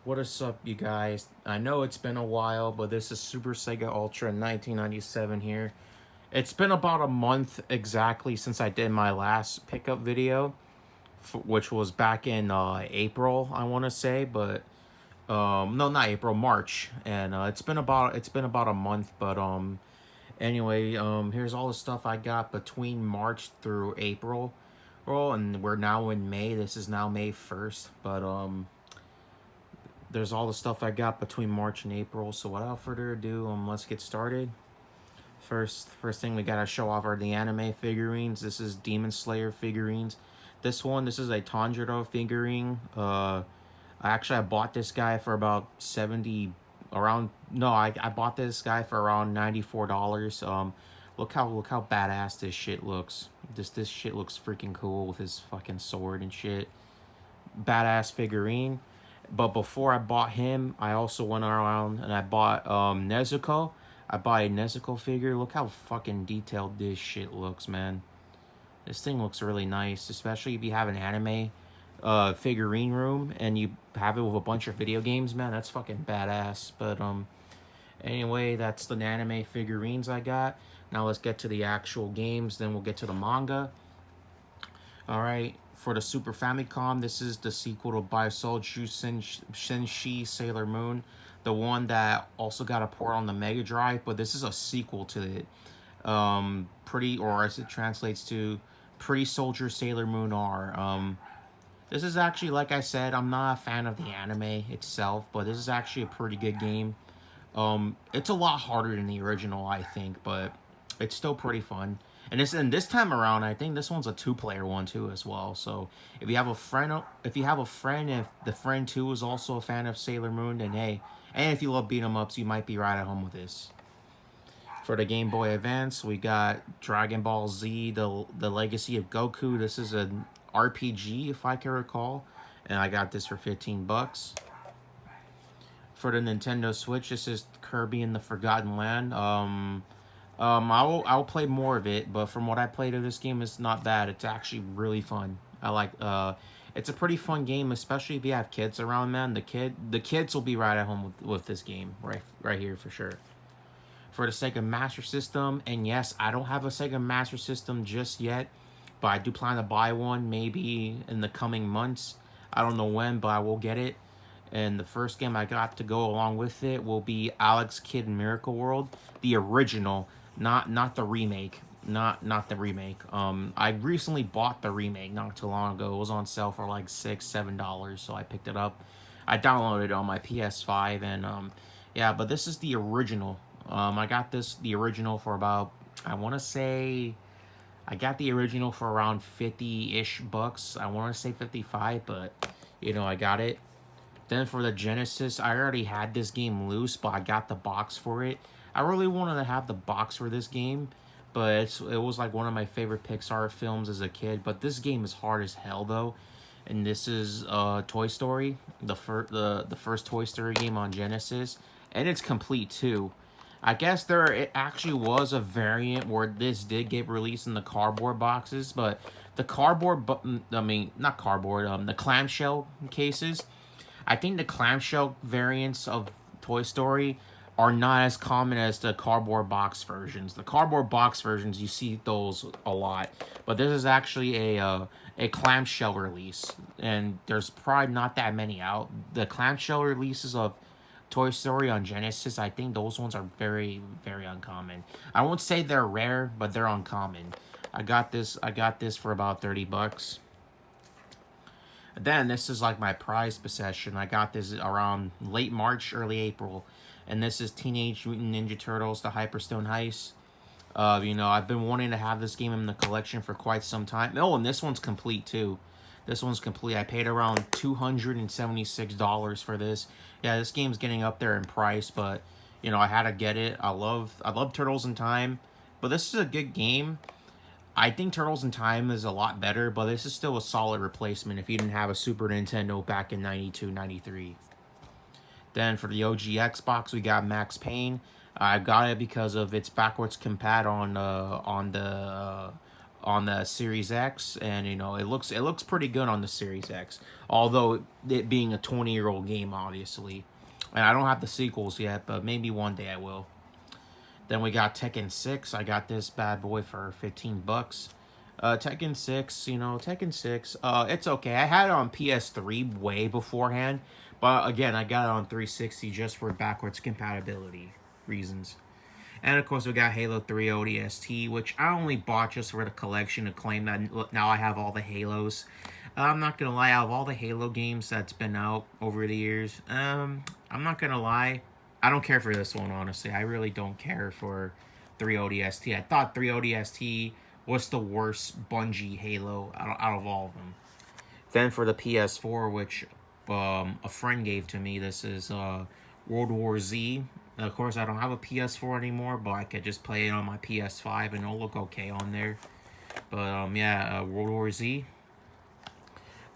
What is up, you guys? I know it's been a while, but this is Super Sega Ultra 1997 here. It's been about a month exactly since I did my last pickup video, which was back in April, I want to say, but no, not April, March, and it's been about a month, but anyway, here's all the stuff I got between March through April. Well, and we're now in May. This is now May 1st, but there's all the stuff I got between March and April. So without further ado, let's get started. First thing we gotta show off are the anime figurines. This is Demon Slayer figurines. This is a Tanjiro figurine. I bought this guy for about 70, around, no, I bought this guy for around $94. Look how badass this shit looks. This shit looks freaking cool with his fucking sword and shit. Badass figurine. But before I bought him, I also went around and I bought Nezuko. I bought a Nezuko figure. Look how fucking detailed this shit looks, man. This thing looks really nice, especially if you have an anime figurine room and you have it with a bunch of video games, man. That's fucking badass. But anyway, that's the anime figurines I got. Now let's get to the actual games, then we'll get to the manga. Alright, for the Super Famicom, this is the sequel to Baisouju Senshi Sailor Moon. The one that also got a port on the Mega Drive, but this is a sequel to it. Or as it translates to, Pretty Soldier Sailor Moon R. This is actually, like I said, I'm not a fan of the anime itself, but this is actually a pretty good game. It's a lot harder than the original, I think, but it's still pretty fun. And this time around, I think this one's a two-player one too as well. So if you have a friend, if the friend too is also a fan of Sailor Moon, then hey, and if you love beat 'em ups, you might be right at home with this. For the Game Boy Advance, we got Dragon Ball Z, the Legacy of Goku. This is an RPG, if I can recall, and I got this for $15. For the Nintendo Switch, this is Kirby in the Forgotten Land. I'll play more of it, but from what I played of this game, it's not bad. It's actually really fun. It's a pretty fun game, especially if you have kids around, man. The kids will be right at home with this game, right here for sure. For the Sega Master System, and yes, I don't have a Sega Master System just yet, but I do plan to buy one maybe in the coming months. I don't know when, but I will get it. And the first game I got to go along with it will be Alex Kidd in Miracle World, the original, not the remake, not the remake. I recently bought the remake not too long ago. It was on sale for like $7, so I picked it up. I downloaded it on my PS5, and yeah, but this is the original. I got the original for about, I want to say, I got the original for around 50-ish bucks. I want to say 55, but I got it. Then for the Genesis, I already had this game loose, but I got the box for it. I really wanted to have the box for this game, but it was like one of my favorite Pixar films as a kid. But this game is hard as hell, though. And this is Toy Story, the first Toy Story game on Genesis. And it's complete, too. I guess it actually was a variant where this did get released in the cardboard boxes, but the the clamshell cases, I think the clamshell variants of Toy Story are not as common as the cardboard box versions. The cardboard box versions, you see those a lot, but this is actually a clamshell release, and there's probably not that many out. The clamshell releases of Toy Story on Genesis, I think those ones are very, very uncommon. I won't say they're rare, but they're uncommon. I got this for about $30. Then this is like my prized possession. I got this around late March, early April, and this is Teenage Mutant Ninja Turtles: The Hyperstone Heist. I've been wanting to have this game in the collection for quite some time. Oh, and this one's complete too. This one's complete. I paid around $276 for this. Yeah, this game's getting up there in price, but I had to get it. I love Turtles in Time, but this is a good game. I think Turtles in Time is a lot better, but this is still a solid replacement if you didn't have a Super Nintendo back in 92, 93. Then for the OG Xbox, we got Max Payne. I got it because of its backwards compat on the Series X, and you know it looks pretty good on the Series X. Although it being a 20-year-old game, obviously, and I don't have the sequels yet, but maybe one day I will. Then we got Tekken 6. I got this bad boy for $15. Tekken 6, you know, Tekken 6, it's okay. I had it on PS3 way beforehand, but again, I got it on 360 just for backwards compatibility reasons. And of course, we got Halo 3 ODST, which I only bought just for the collection to claim that now I have all the Halos. I'm not gonna lie, out of all the Halo games that's been out over the years, I'm not gonna lie, I don't care for this one, honestly. I really don't care for 3 ODST. I thought 3 ODST was the worst Bungie Halo out of all of them. Then for the PS4, which a friend gave to me, this is World War Z. Of course, I don't have a PS4 anymore, but I could just play it on my PS5 and it'll look okay on there. But yeah, World War Z.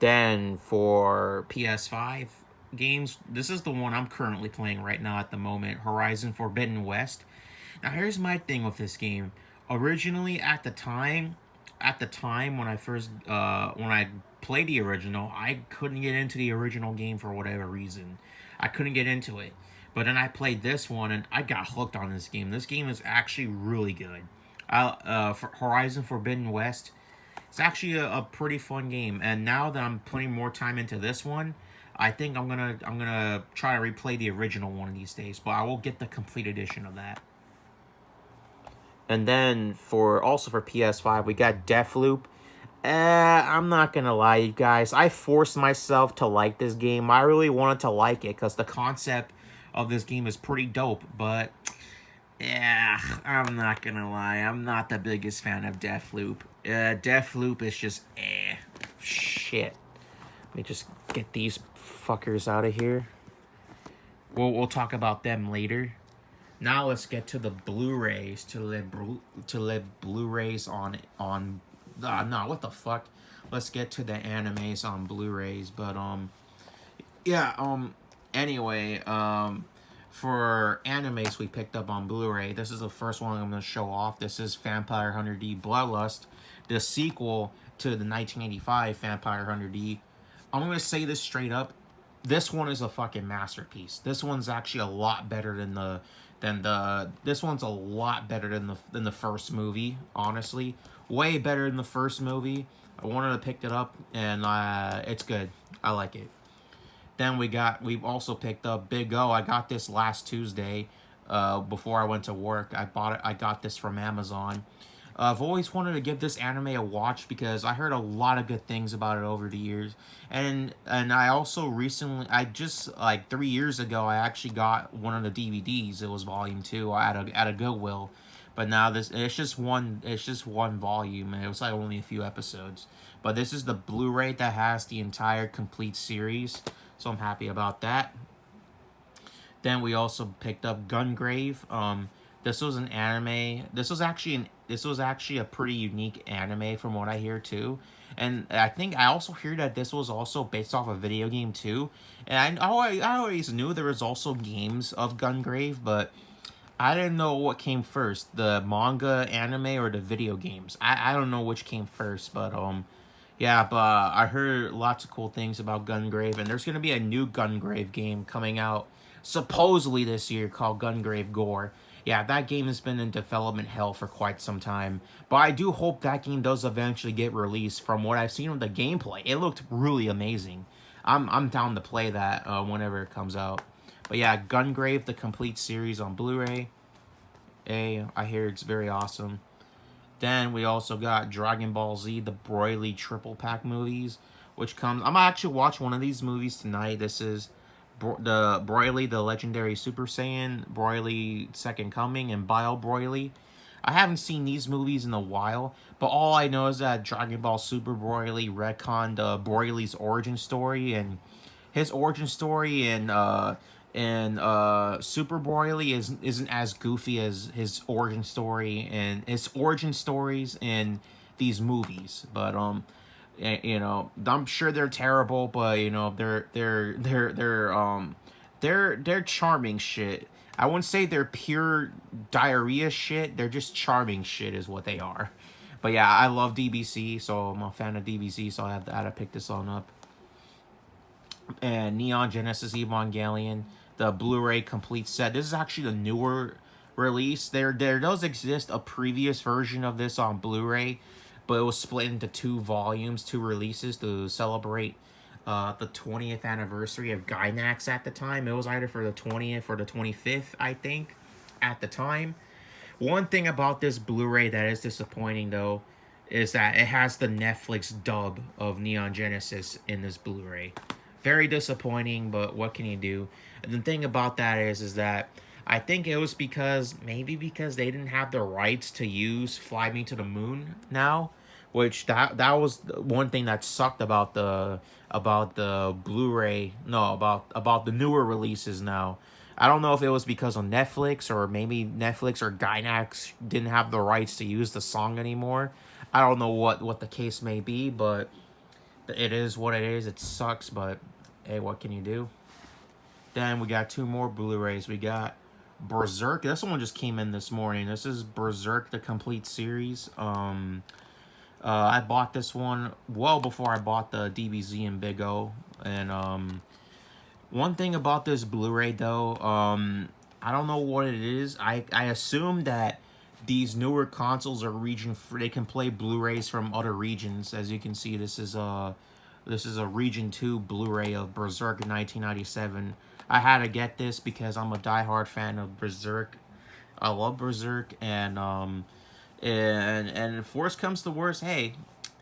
Then for PS5 games, this is the one I'm currently playing right now at the moment, Horizon Forbidden West. Now here's my thing with this game. Originally at the time when I first when I played the original, I couldn't get into the original game for whatever reason. I couldn't get into it. But then I played this one and I got hooked on this game. This game is actually really good. For Horizon Forbidden West, it's actually a pretty fun game. And now that I'm putting more time into this one, I think I'm gonna try to replay the original one of these days. But I will get the complete edition of that. And then for PS5, we got Deathloop. I'm not gonna lie, you guys. I forced myself to like this game. I really wanted to like it because the concept of this game is pretty dope. But yeah, I'm not gonna lie. I'm not the biggest fan of Deathloop. Deathloop is just shit. Let me just get these fuckers out of here. We'll talk about them later. Now let's get to the Blu-rays. To let Blu-rays on no, what the fuck? Let's get to the animes on Blu-rays. But yeah, anyway, for animes we picked up on Blu-ray, this is the first one I'm gonna show off. This is Vampire Hunter D Bloodlust, the sequel to the 1985 Vampire Hunter D. I'm gonna say this straight up. This one is a fucking masterpiece. This one's actually a lot better than the this one's a lot better than the first movie, honestly. Way better than the first movie. I wanted to pick it up and it's good. I like it. Then we've also picked up Big O. I got this last Tuesday before I went to work. I got this from Amazon. I've always wanted to give this anime a watch because I heard a lot of good things about it over the years. And I also recently, I just like 3 years ago, I actually got one of the DVDs. It was volume 2 at a Goodwill. But now it's just one volume, and it was like only a few episodes. But this is the Blu-ray that has the entire complete series, so I'm happy about that. Then we also picked up Gungrave. This was an anime. This was actually a pretty unique anime from what I hear too. And I think I also hear that this was also based off a video game too. And I always knew there was also games of Gungrave, but I didn't know what came first, the manga, anime, or the video games. I don't know which came first, but yeah, but I heard lots of cool things about Gungrave, and there's gonna be a new Gungrave game coming out supposedly this year called Gungrave Gore. Yeah, that game has been in development hell for quite some time, but I do hope that game does eventually get released. From what I've seen of the gameplay, it looked really amazing. I'm down to play that whenever it comes out. But yeah, Gungrave, the complete series on Blu-ray. I hear it's very awesome. Then we also got Dragon Ball Z, the Broiley triple pack movies, which comes. I'm gonna actually watch one of these movies tonight. This is the Broiley, the legendary Super Saiyan, Broiley Second Coming, and Bio Broiley. I haven't seen these movies in a while, but all I know is that Dragon Ball Super Broiley retconned Broiley's origin story, and his origin story in Super Broiley isn't as goofy as his origin story and his origin stories in these movies. But you know, I'm sure they're terrible, but you know, they're charming shit. I wouldn't say they're pure diarrhea shit. They're just charming shit is what they are. But yeah, I love DBC, so I'm a fan of DBC, so I had to pick this one up. And Neon Genesis Evangelion, the Blu-ray Complete Set. This is actually the newer release. There does exist a previous version of this on Blu-ray, but it was split into 2 volumes, 2 releases to celebrate the 20th anniversary of Gainax at the time. It was either for the 20th or the 25th, I think, at the time. One thing about this Blu-ray that is disappointing, though, is that it has the Netflix dub of Neon Genesis in this Blu-ray. Very disappointing, but what can you do? And the thing about that is that I think it was maybe because they didn't have the rights to use Fly Me to the Moon now, which that was one thing that sucked about the Blu-ray. No, about the newer releases now. I don't know if it was because of Netflix, or maybe Netflix or Gainax didn't have the rights to use the song anymore. I don't know what the case may be, but it is what it is. It sucks, but hey, what can you do? Then we got 2 more Blu-rays. We got Berserk. This one just came in this morning. This is Berserk, the complete series. I bought this one well before I bought the DBZ and Big O. And one thing about this Blu-ray, though, I don't know what it is. I assume that these newer consoles are region free. They can play Blu-rays from other regions. As you can see, this is a Region 2 Blu-ray of Berserk in 1997. I had to get this because I'm a diehard fan of Berserk. I love Berserk, and if worst comes to worst, hey,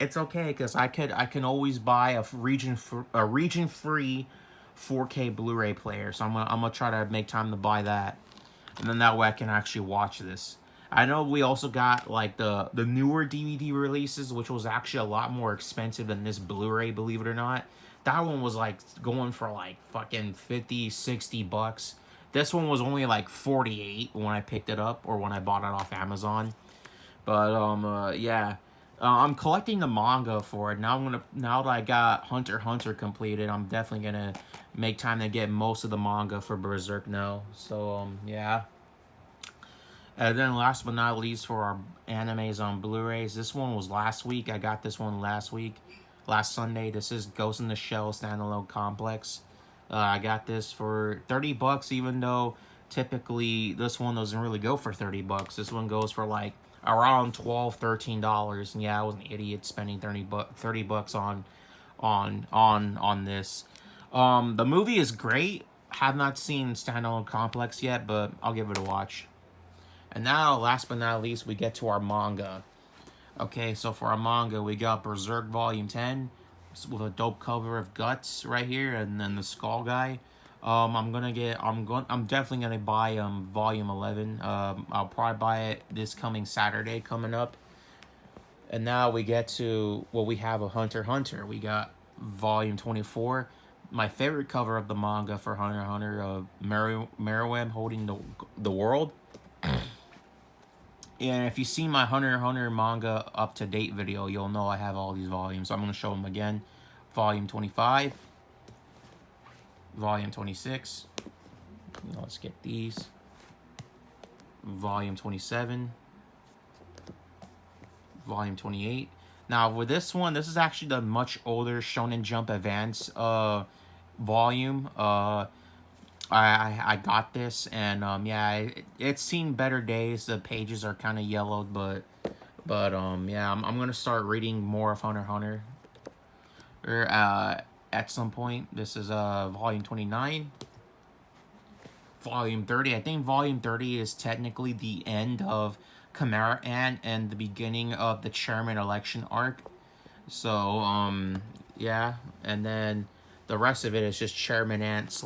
it's okay because I can always buy a region free 4K Blu-ray player. So I'm gonna try to make time to buy that, and then that way I can actually watch this. I know we also got like the newer DVD releases, which was actually a lot more expensive than this Blu-ray, believe it or not. That one was like going for like fucking 50, 60 bucks. This one was only like 48 when I picked it up, or when I bought it off Amazon. But yeah. I'm collecting the manga for it. Now that I got Hunter x Hunter completed, I'm definitely gonna make time to get most of the manga for Berserk now. So yeah. And then last but not least, for our animes on Blu-rays, this one was last week. I got this one last Sunday. This is Ghost in the Shell Standalone Complex. I got this for 30 bucks, even though typically this one doesn't really go for 30 bucks. This one goes for like around $12, $13. And yeah, I was an idiot spending 30 bucks on this. The movie is great. Have not seen Standalone Complex yet, but I'll give it a watch. And now, last but not least, we get to our manga. Okay, so for our manga, we got Berserk Volume 10 with a dope cover of Guts right here, and then the Skull guy. I'm definitely gonna buy Volume 11. I'll probably buy it this coming Saturday coming up. And now we get to we have a Hunter x Hunter. We got Volume 24. My favorite cover of the manga for Hunter x Hunter, Meruem holding the world. And if you see my Hunter x Hunter manga up-to-date video, you'll know I have all these volumes. So I'm going to show them again. Volume 25. Volume 26. Let's get these. Volume 27. Volume 28. Now, with this one, this is actually the much older Shonen Jump Advance volume. I got this, and yeah, it's seen better days. The pages are kind of yellowed, but yeah, I'm gonna start reading more of Hunter x Hunter at some point. This is volume 29. Volume 30. I think volume 30 is technically the end of Chimera Ant and the beginning of the chairman election arc. So yeah, and then the rest of it is just Chairman Ant /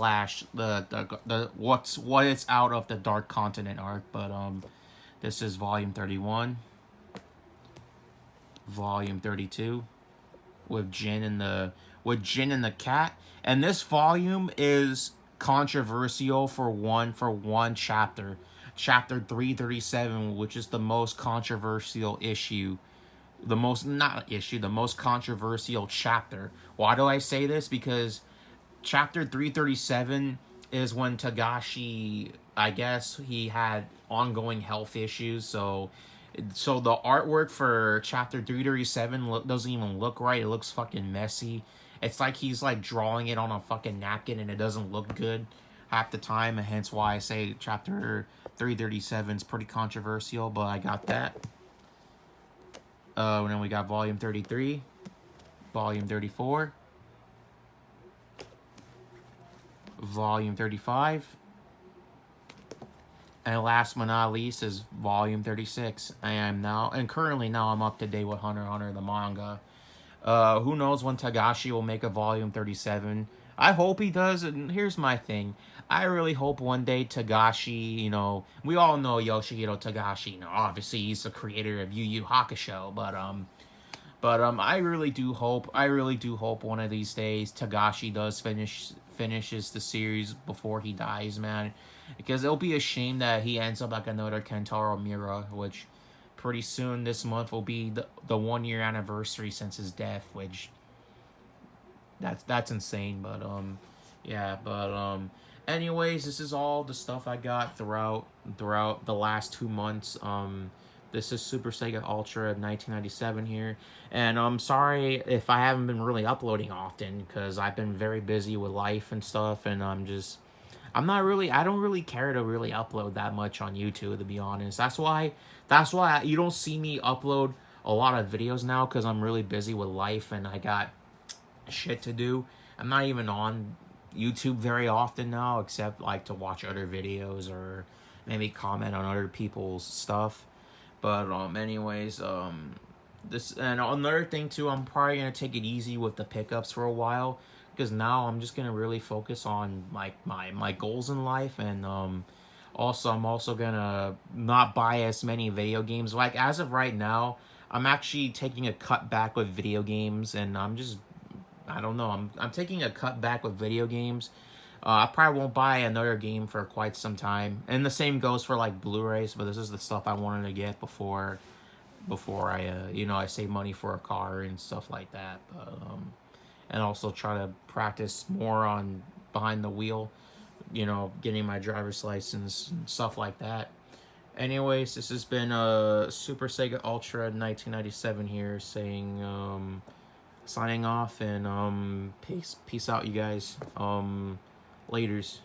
the what is out of the Dark Continent arc. But this is volume 31, volume 32, with Jin and the cat. And this volume is controversial for one chapter, chapter 337, which is the most controversial issue. The most controversial chapter. Why do I say this? Because chapter 337 is when Tagashi, I guess he had ongoing health issues, so So the artwork for chapter 337 doesn't even look right. It looks fucking messy. It's like he's like drawing it on a fucking napkin and it doesn't look good half the time, and hence why I say chapter 337 is pretty controversial, but I got that. And then we got volume 33, volume 34, volume 35, and last but not least is volume 36. Currently now I'm up to date with Hunter x Hunter, the manga. Who knows when Tagashi will make a volume 37. I hope he does, and here's my thing. I really hope one day Tagashi, we all know Yoshihiro Tagashi, obviously he's the creator of Yu Yu Hakusho, but I really do hope one of these days Tagashi does finishes the series before he dies, man. Because it'll be a shame that he ends up like another Kentaro Miura, which pretty soon this month will be the 1 year anniversary since his death, which that's insane. But anyways, this is all the stuff I got throughout the last 2 months. This is Super Sega Ultra 1997 here, and I'm sorry if I haven't been really uploading often because I've been very busy with life and stuff, and I don't really care to really upload that much on YouTube, to be honest. That's why you don't see me upload a lot of videos now, because I'm really busy with life and I got shit to do. I'm not even on YouTube very often now, except like to watch other videos or maybe comment on other people's stuff. But anyways, this, and another thing too, I'm probably gonna take it easy with the pickups for a while, because now I'm just gonna really focus on my goals in life, and also I'm also gonna not buy as many video games. Like as of right now, I'm actually taking a cut back with video games, and I don't know, I'm taking a cut back with video games. I probably won't buy another game for quite some time, and the same goes for like Blu-rays. But this is the stuff I wanted to get before I I save money for a car and stuff like that. But, and also try to practice more on behind the wheel, getting my driver's license and stuff like that. Anyways, this has been Super Sega Ultra 1997 here, saying signing off, and peace out, you guys. Laters.